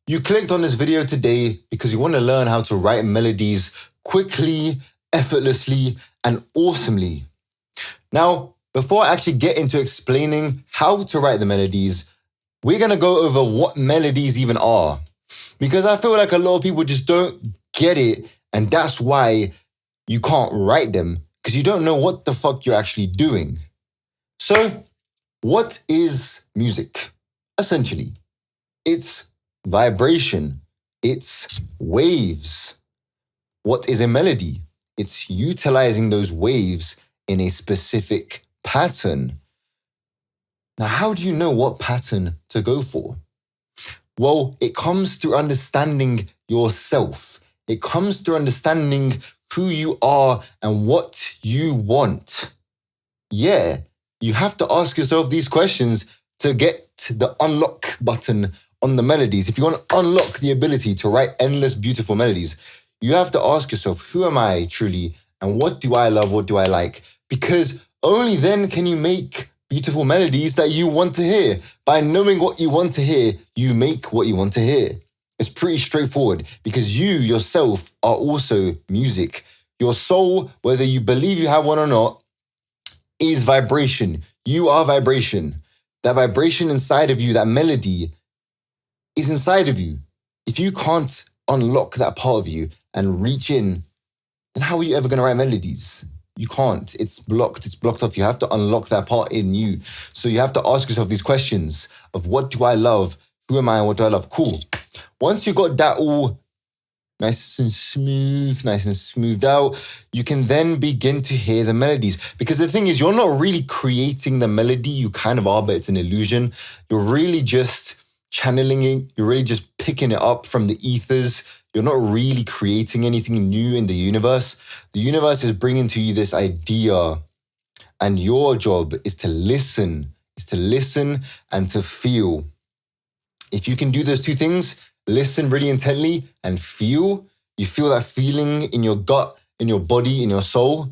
You clicked on this video today because you want to learn how to write melodies quickly, effortlessly, and awesomely. Now, before I actually get into explaining how to write the melodies, we're going to go over what melodies even are. Because I feel like a lot of people just don't get it, and that's why you can't write them, because you don't know what the fuck you're actually doing. So, what is music? Essentially, it's vibration. It's waves. What is a melody? It's utilizing those waves in a specific pattern. Now, how do you know what pattern to go for? Well, it comes through understanding yourself. It comes through understanding who you are and what you want. Yeah, you have to ask yourself these questions to get the unlock button on the melodies. If you want to unlock the ability to write endless, beautiful melodies, you have to ask yourself, who am I truly? And what do I love? What do I like? Because only then can you make beautiful melodies that you want to hear. By knowing what you want to hear, you make what you want to hear. It's pretty straightforward because you yourself are also music. Your soul, whether you believe you have one or not, is vibration. You are vibration. That vibration inside of you, that melody, is inside of you. If you can't unlock that part of you and reach in, then how are you ever going to write melodies? You can't. It's blocked. It's blocked off. You have to unlock that part in you. So you have to ask yourself these questions of what do I love? Who am I and what do I love? Cool. Once you got that all nice and smoothed out, you can then begin to hear the melodies. Because the thing is, you're not really creating the melody. You kind of are, but it's an illusion. You're really just channeling it. You're really just picking it up from the ethers. You're not really creating anything new in the universe. The universe is bringing to you this idea, and your job is to listen and to feel. If you can do those two things, listen really intently and feel, you feel that feeling in your gut, in your body, in your soul,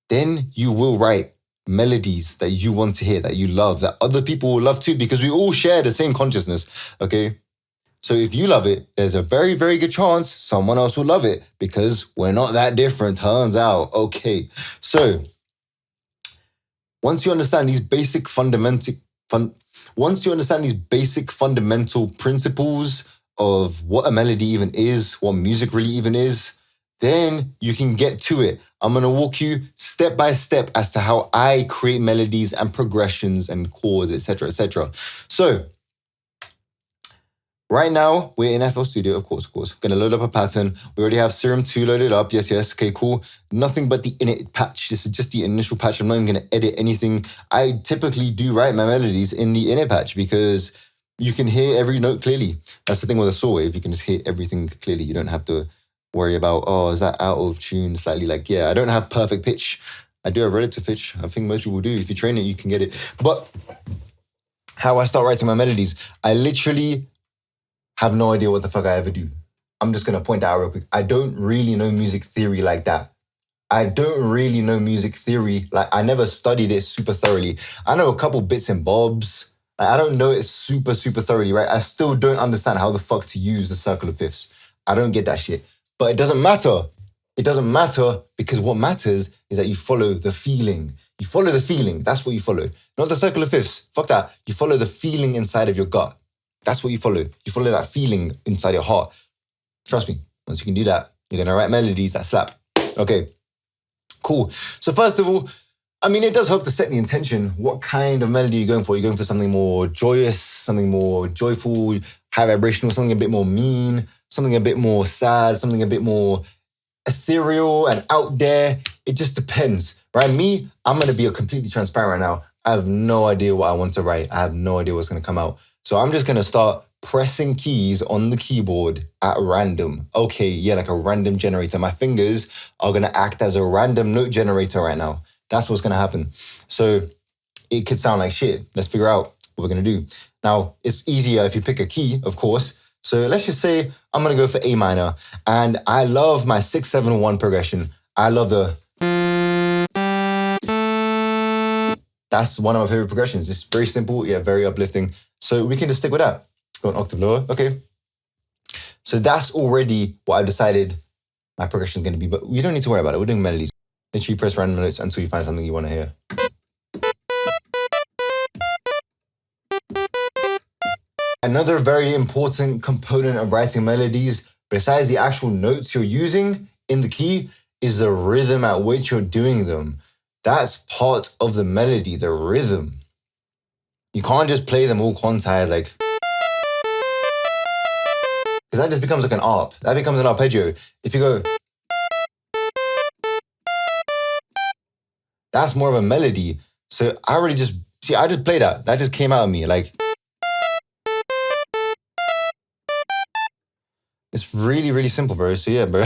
then you will write melodies that you want to hear, that you love, that other people will love too, because we all share the same consciousness, okay? So if you love it, there's a very, very good chance someone else will love it because we're not that different, turns out. Okay, so once you understand these basic fundamental principles of what a melody even is, what music really even is, then you can get to it. I'm going to walk you step by step as to how I create melodies and progressions and chords, etc., etc. So, right now, we're in FL Studio, of course. Going to load up a pattern. We already have Serum 2 loaded up. Yes. Okay, cool. Nothing but the init patch. This is just the initial patch. I'm not even going to edit anything. I typically do write my melodies in the init patch because you can hear every note clearly. That's the thing with a saw wave. You can just hear everything clearly. You don't have to worry about, is that out of tune slightly? Like, yeah, I don't have perfect pitch. I do have relative pitch. I think most people do. If you train it, you can get it. But how I start writing my melodies, I literally have no idea what the fuck I ever do. I'm just going to point out real quick. I don't really know music theory like that. I don't really know music theory. Like, I never studied it super thoroughly. I know a couple bits and bobs. Like, I don't know it super thoroughly, right? I still don't understand how the fuck to use the circle of fifths. I don't get that shit. But it doesn't matter. It doesn't matter because what matters is that you follow the feeling. You follow the feeling. That's what you follow. Not the circle of fifths. Fuck that. You follow the feeling inside of your gut. That's what you follow. You follow that feeling inside your heart. Trust me, once you can do that, you're going to write melodies that slap. Okay, cool. So first of all, I mean, it does help to set the intention. What kind of melody are you going for? You're going for something more joyous, something more joyful, high vibrational, something a bit more mean, something a bit more sad, something a bit more ethereal and out there. It just depends, right? Me, I'm going to be completely transparent right now. I have no idea what I want to write. I have no idea what's going to come out. So I'm just going to start pressing keys on the keyboard at random. Okay, yeah, like a random generator. My fingers are going to act as a random note generator right now. That's what's going to happen. So it could sound like shit. Let's figure out what we're going to do. Now, it's easier if you pick a key, of course. So let's just say I'm going to go for A minor. And I love my 6-7-1 progression. I love the... That's one of my favorite progressions. It's very simple, yeah, very uplifting. So we can just stick with that. Go an octave lower, okay. So that's already what I've decided my progression is going to be. But we don't need to worry about it. We're doing melodies. Literally press random notes until you find something you want to hear. Another very important component of writing melodies, besides the actual notes you're using in the key, is the rhythm at which you're doing them. That's part of the melody, the rhythm. You can't just play them all quantized like... Because that just becomes like an arp. That becomes an arpeggio. If you go... That's more of a melody. So I already just... See, I just played that. That just came out of me. Like... It's really, really simple, bro. So yeah, bro.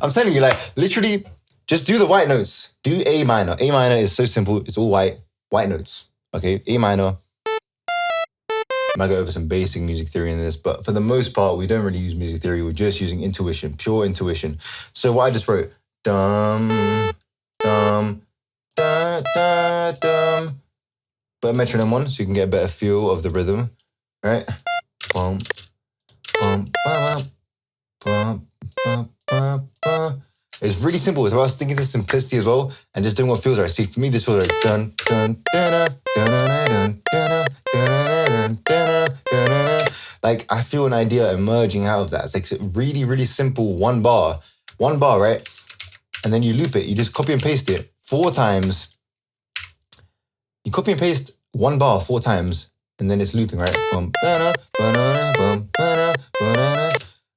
I'm telling you, like, literally, just do the white notes. Do A minor. A minor is so simple. It's all white. White notes. Okay? A minor. I might go over some basic music theory in this, but for the most part, we don't really use music theory. We're just using intuition, pure intuition. So what I just wrote, dum, dum, da, da, dum. Put a metronome on so you can get a better feel of the rhythm, right? Bum, bum, bum, bum, bum, bum, bum. It's really simple. It's about thinking the simplicity as well and just doing what feels right. See, for me, this feels like dun, dun, dun, dun, dun, dun, dun, dun. Like I feel an idea emerging out of that. It's like really, really simple one bar, right? And then you loop it. You just copy and paste it 4 times. You copy and paste one bar 4 times, and then it's looping, right?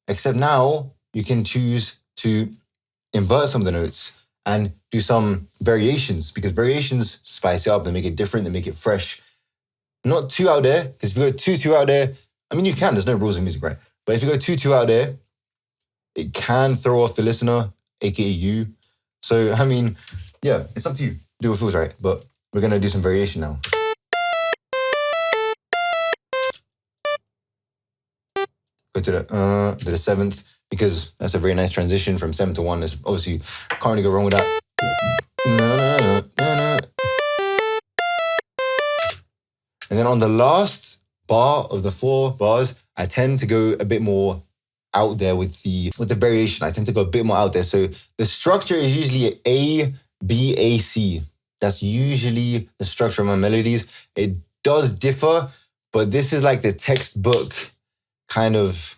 Except now you can choose to invert some of the notes and do some variations, because variations spice it up, they make it different, they make it fresh. Not too out there, because if you go too out there, I mean, you can, there's no rules in music, right? But if you go too out there, it can throw off the listener, aka you. So, I mean, yeah, it's up to you. Do what feels right, but we're going to do some variation now. Go to the 7th, because that's a very nice transition from 7 to 1. There's obviously can't really go wrong with that. And then on the last bar of the 4 bars, I tend to go a bit more out there with the variation. I tend to go a bit more out there. So the structure is usually A, B, A, C. That's usually the structure of my melodies. It does differ, but this is like the textbook kind of,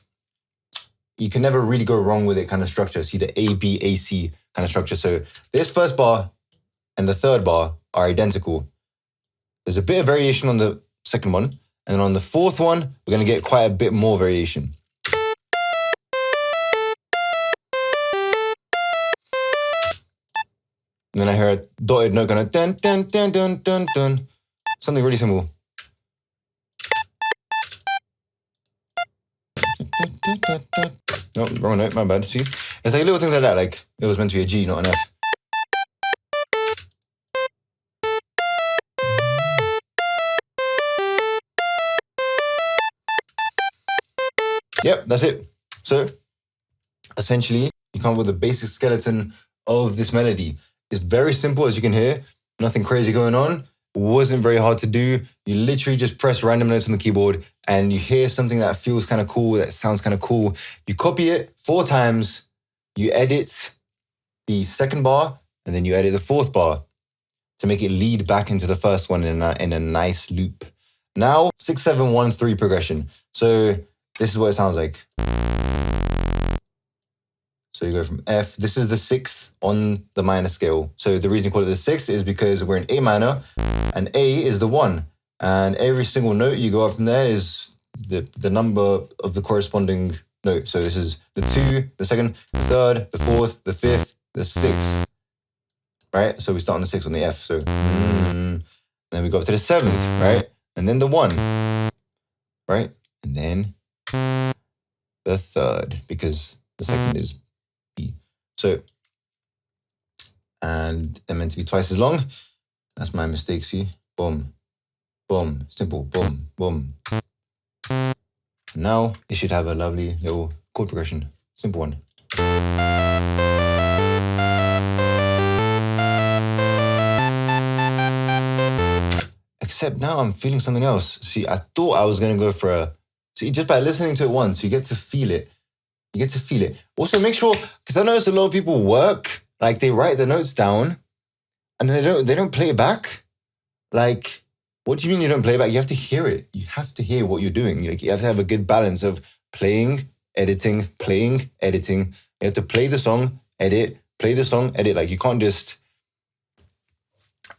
you can never really go wrong with it kind of structure. See the A, B, A, C kind of structure. So this first bar and the third bar are identical. There's a bit of variation on the second one. And then on the fourth one, we're going to get quite a bit more variation. And then I hear a dotted note kind of dun, dun, dun, dun, dun, dun. Something really simple. No, wrong note, my bad. See? It's like little things like that, like it was meant to be a G, not an F. Yep, that's it. So, essentially, you come up with a basic skeleton of this melody. It's very simple, as you can hear. Nothing crazy going on. Wasn't very hard to do. You literally just press random notes on the keyboard and you hear something that feels kind of cool, that sounds kind of cool. You copy it 4 times. You edit the second bar and then you edit the 4th bar to make it lead back into the first one in a nice loop. Now, 6, 7, 1, 3 progression. So this is what it sounds like. So you go from F. This is the 6th on the minor scale. So the reason you call it the 6th is because we're in A minor and A is the 1. And every single note you go up from there is the number of the corresponding note. So this is the 2, the 2nd, the 3rd, the 4th, the 5th, the 6th. Right? So we start on the 6th on the F. So and then we go up to the 7th, right? And then the 1, right? And then the 3rd, because the 2nd is B. So, and they're meant to be twice as long. That's my mistake, see? Boom, boom, simple, boom, boom. Now it should have a lovely little chord progression. Simple one. Except now I'm feeling something else. See, I thought I was going to go for a... See, just by listening to it once, you get to feel it. You get to feel it. Also, make sure, because I notice a lot of people work, like they write the notes down and they don't play it back. Like, what do you mean you don't play it back? You have to hear it. You have to hear what you're doing. Like, you have to have a good balance of playing, editing, playing, editing. You have to play the song, edit, play the song, edit. Like, you can't just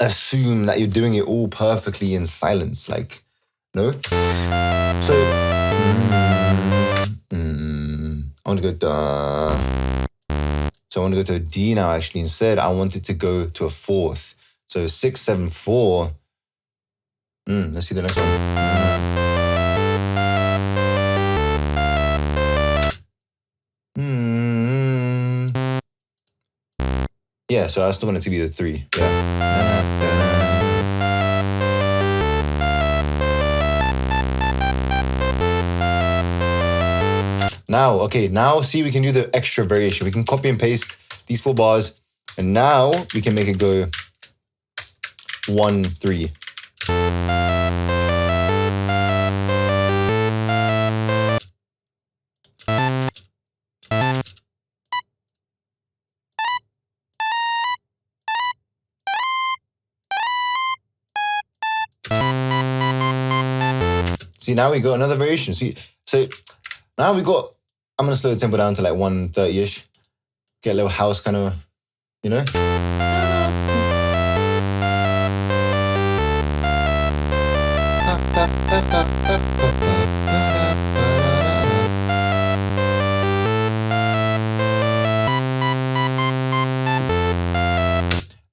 assume that you're doing it all perfectly in silence. Like, no. So, I want to go da. So I want to go to a D now, actually. Instead, I wanted to go to a fourth. So 6, 7, 4. Let's see the next one. Yeah, so I still want it to be the 3. Yeah. Now, okay, now see, we can do the extra variation. We can copy and paste these 4 bars, and now we can make it go 1, 3. See, now we got another variation. See, so now we got, I'm going to slow the tempo down to like 130-ish. Get a little house kind of, you know?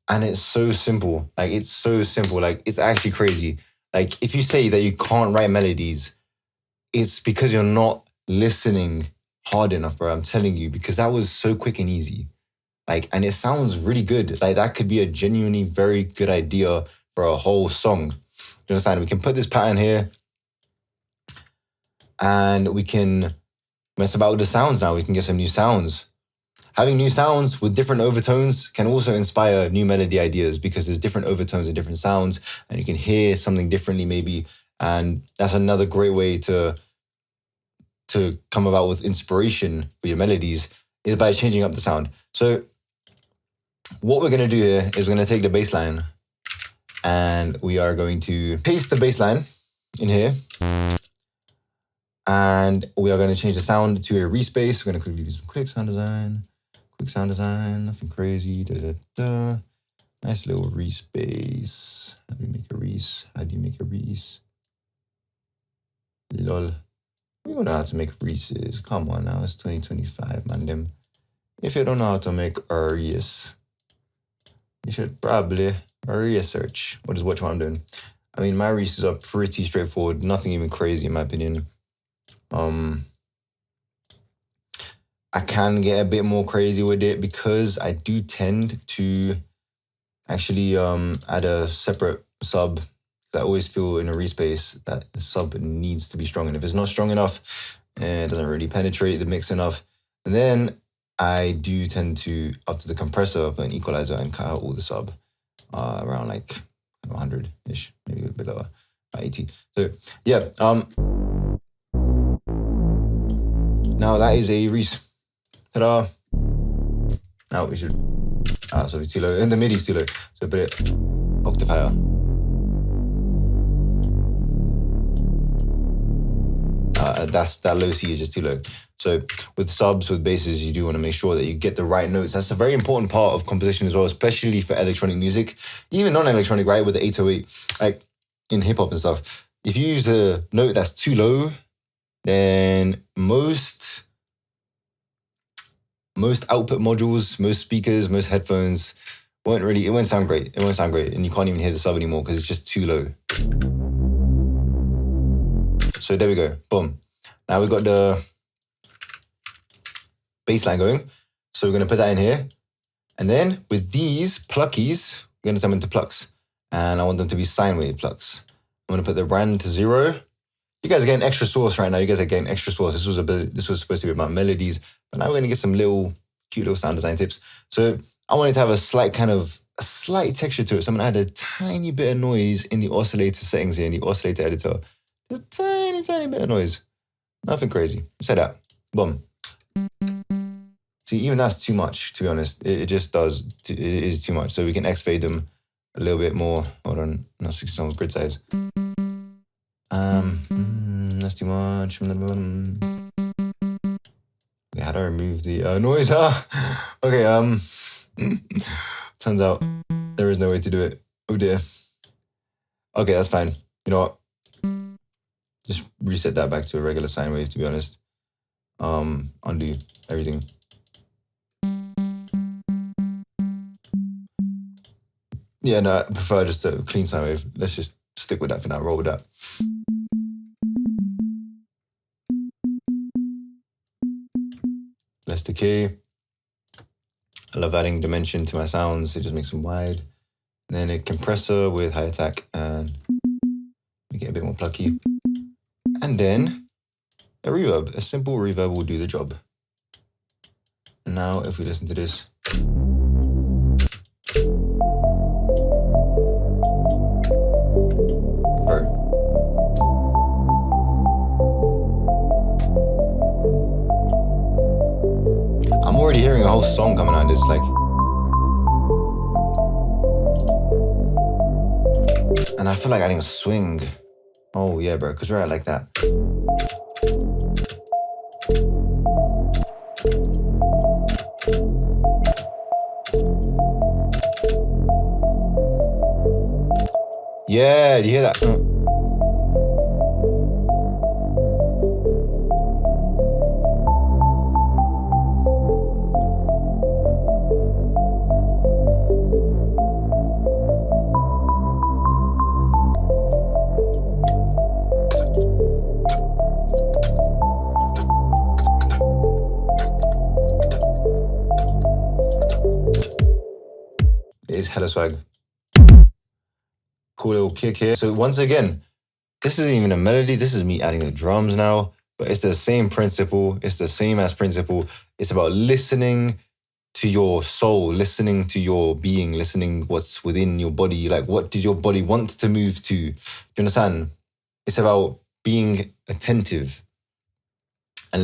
And it's so simple. Like, it's so simple. Like, it's actually crazy. Like, if you say that you can't write melodies, it's because you're not listening hard enough, bro. I'm telling you, because that was so quick and easy. Like, and it sounds really good. Like, that could be a genuinely very good idea for a whole song. You understand? We can put this pattern here and we can mess about with the sounds now. We can get some new sounds. Having new sounds with different overtones can also inspire new melody ideas, because there's different overtones and different sounds, and you can hear something differently maybe. And that's another great way to come about with inspiration for your melodies, is by changing up the sound. So what we're going to do here is we're going to take the bass line and we are going to paste the bass line in here. And we are going to change the sound to a Reese bass. We're going to quickly do some quick sound design. Quick sound design, nothing crazy. Nice little Reese bass. How do you make a Reese? How do you make a Reese? Lol. We don't know how to make Reeses. Come on now, it's 2025, man. Them. If you don't know how to make a Reese, you should probably research what I'm doing. I mean, my Reeses are pretty straightforward. Nothing even crazy, in my opinion. I can get a bit more crazy with it because I do tend to actually add a separate sub. I always feel in a Reese bass that the sub needs to be strong. And if it's not strong enough, it doesn't really penetrate the mix enough. And then I do tend to, after the compressor, put an equalizer and cut out all the sub around like 100-ish, maybe a bit lower, 80. So yeah. Now that is a Reese. Ta-da. Now we should, so it's too low, and the MIDI's too low, so put it octave higher. That low C is just too low. So with subs, with basses, you do want to make sure that you get the right notes. That's a very important part of composition as well, especially for electronic music, even non-electronic, right? With the 808, like in hip hop and stuff. If you use a note that's too low, then most output modules, most speakers, most headphones it won't sound great. It won't sound great. And you can't even hear the sub anymore because it's just too low. So there we go. Boom. Now we've got the bass line going. So we're going to put that in here. And then with these pluckies, we're going to turn them into plucks. And I want them to be sine wave plucks. I'm going to put the brand to 0. You guys are getting extra sauce right now. You guys are getting extra sauce. This was supposed to be about melodies, but now we're going to get some cute little sound design tips. So I wanted to have a slight texture to it. So I'm going to add a tiny bit of noise in the oscillator settings here, in the oscillator editor. Just a tiny bit of noise. Nothing crazy. Say that. Boom. See, even that's too much, to be honest. It just does. It is too much. So we can X-fade them a little bit more. Hold on. No, 60 songs, grid size. That's too much. Okay, how do I remove the noise? Okay, turns out there is no way to do it. Oh dear. Okay, that's fine. You know what? Just reset that back to a regular sine wave, to be honest. Undo everything. Yeah, no, I prefer just a clean sine wave. Let's just stick with that for now, roll with that. Less decay. I love adding dimension to my sounds. It just makes them wide. And then a compressor with high attack and make it a bit more plucky. And then a reverb. A simple reverb will do the job. And now if we listen to this. Bro. I'm already hearing a whole song coming out of this, like. And I feel like adding a swing. Oh yeah, bro, because we're at like that. Yeah, do you hear that? It is hella swag. Cool little kick here. So once again, this isn't even a melody. This is me adding the drums now, but it's the same principle. It's the same as principle. It's about listening to your soul, listening to your being, listening what's within your body. Like, what did your body want to move to? Do you understand? It's about being attentive and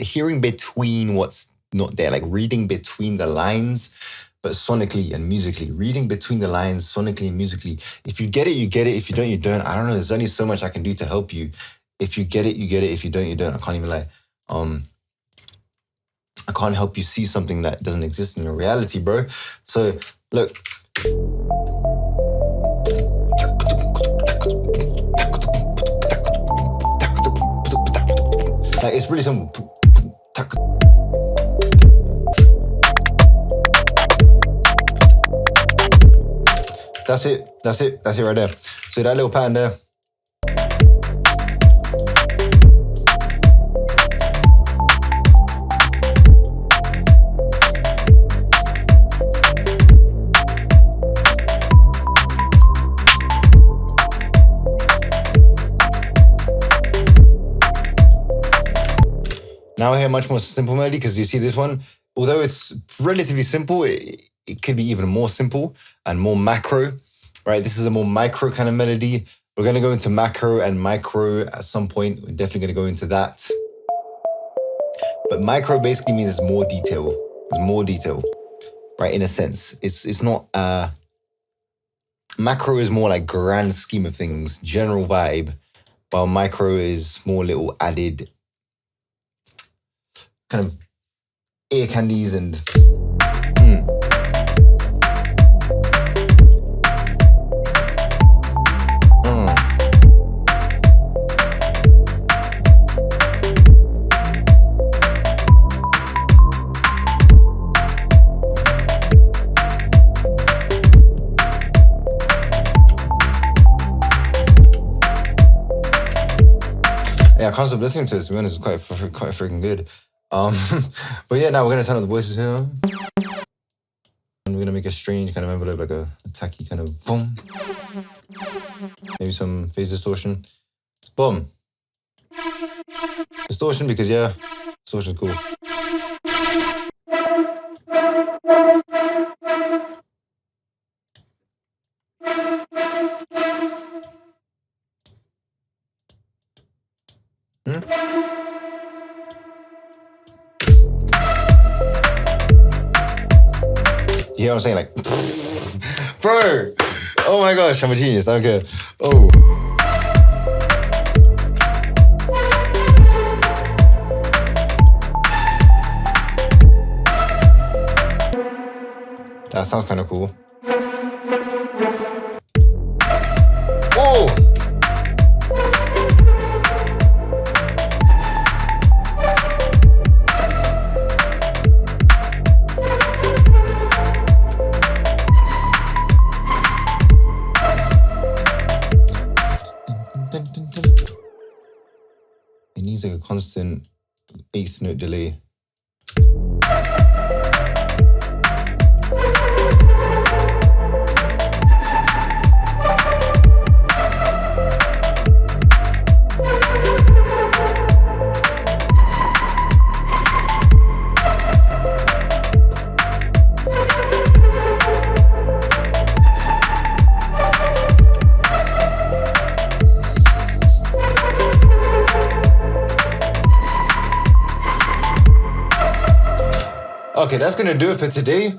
hearing between what's not there, like reading between the lines, but sonically and musically, reading between the lines sonically and musically. If you get it, you get it. If you don't, you don't. I don't know. There's only so much I can do to help you. If you get it, you get it. If you don't, you don't. I can't even lie. I can't help you see something that doesn't exist in your reality, bro. So look. Like, it's really simple. That's it. That's it. That's it right there. So that little pattern there. Now I hear a much more simple melody because you see this one, although it's relatively simple, it could be even more simple and more macro, right? This is a more micro kind of melody. We're going to go into macro and micro at some point. We're definitely going to go into that. But micro basically means there's more detail. There's more detail, right? In a sense, it's not, macro is more like grand scheme of things, general vibe, while micro is more little added kind of ear candies and yeah, I can't stop listening to this. To be honest, it's quite freaking good. But yeah, now we're gonna turn on the voices here, and we're gonna make a strange kind of envelope, like a tacky kind of boom. Maybe some phase distortion. Boom. Distortion, because yeah, distortion's cool. You know what I'm saying? Like, bro, oh my gosh, I'm a genius. I don't care. Oh. That sounds kind of cool. Oh! It needs like a constant eighth note delay. Okay, that's gonna do it for today.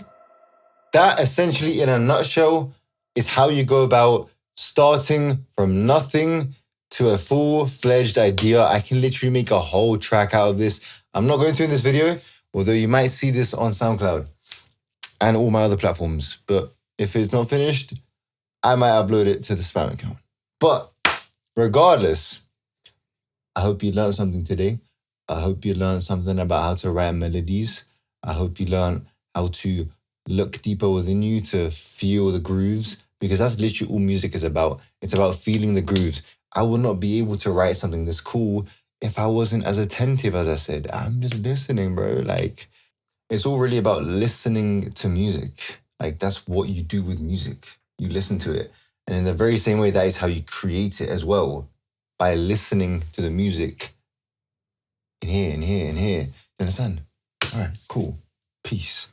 That essentially, in a nutshell, is how you go about starting from nothing to a full-fledged idea. I can literally make a whole track out of this. I'm not going to in this video, although you might see this on SoundCloud and all my other platforms. But if it's not finished, I might upload it to the spam account. But regardless, I hope you learned something today. I hope you learned something about how to write melodies. I hope you learned how to look deeper within you to feel the grooves, because that's literally all music is about. It's about feeling the grooves. I would not be able to write something this cool if I wasn't as attentive as I said. I'm just listening, bro. Like, it's all really about listening to music. Like, that's what you do with music. You listen to it. And in the very same way, that is how you create it as well, by listening to the music in here and here and here. You understand? All right, cool. Peace.